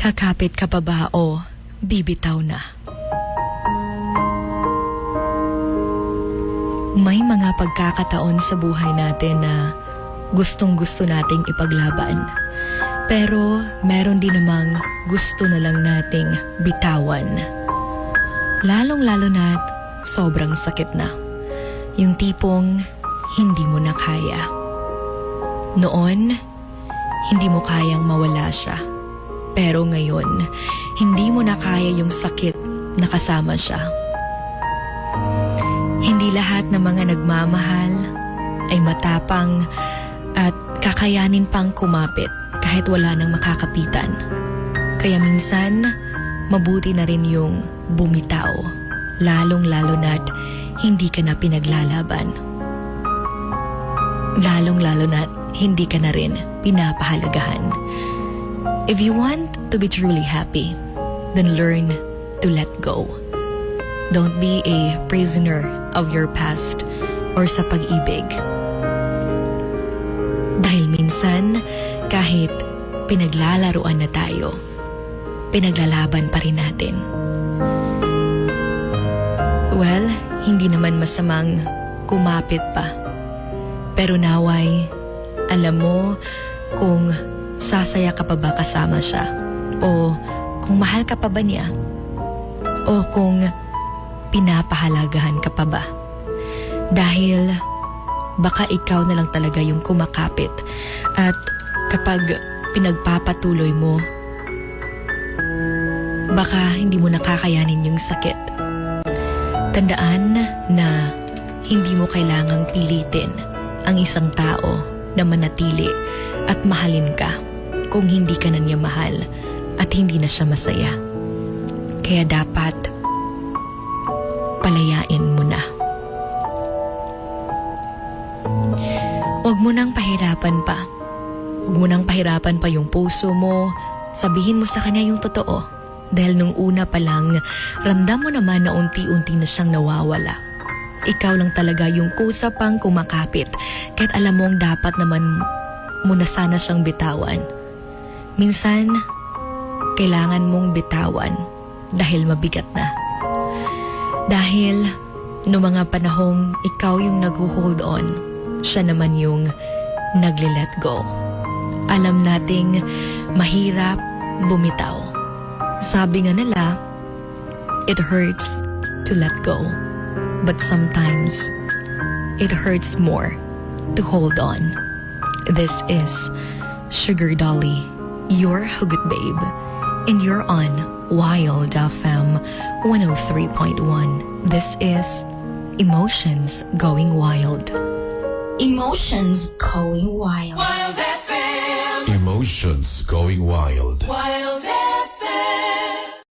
Kakapit ka pa ba o bibitaw na? May mga pagkakataon sa buhay natin na gustong-gusto nating ipaglaban. Pero meron din namang gusto na lang nating bitawan. Lalong-lalo na't sobrang sakit na. Yung tipong hindi mo na kaya. Noon, hindi mo kayang mawala siya. Pero ngayon, hindi mo na kaya yung sakit na kasama siya. Hindi lahat ng mga nagmamahal ay matapang at kakayanin pang kumapit kahit wala nang makakapitan. Kaya minsan, mabuti na rin yung bumitaw, lalong-lalo na't hindi ka na pinaglalaban. Lalong-lalo na't hindi ka na rin pinapahalagahan. If you want to be truly happy, then learn to let go. Don't be a prisoner of your past or sa pag-ibig. Dahil minsan, kahit pinaglalaruan na tayo, pinaglalaban pa rin natin. Well, hindi naman masamang kumapit pa. Pero naway, alam mo kung sasaya ka pa ba kasama siya, o kung mahal ka pa ba niya, o kung pinapahalagahan ka pa ba. Dahil baka ikaw na lang talaga yung kumakapit at kapag pinagpapatuloy mo, baka hindi mo nakakayanin yung sakit. Tandaan na hindi mo kailangang pilitin ang isang tao na manatili at mahalin ka kung hindi ka na niya mahal at hindi na siya masaya. Kaya dapat palayain mo na. Huwag mo nang pahirapan pa. Huwag mo nang pahirapan pa yung puso mo. Sabihin mo sa kanya yung totoo. Dahil nung una pa lang, ramdam mo naman na unti-unti na siyang nawawala. Ikaw lang talaga yung kusa pang kumakapit kahit alam mong dapat naman mo na sana siyang bitawan. Minsan, kailangan mong bitawan dahil mabigat na. Dahil noong mga panahong ikaw yung nag-hold on, siya naman yung nagle-let go. Alam nating mahirap bumitaw. Sabi nga nila, it hurts to let go. But sometimes, it hurts more to hold on. This is Sugar Dolly, your Hugot Babe, and you're on Wild FM 103.1. This is Emotions Going Wild. Emotions Going Wild. Wild FM. Emotions Going Wild. Wild FM.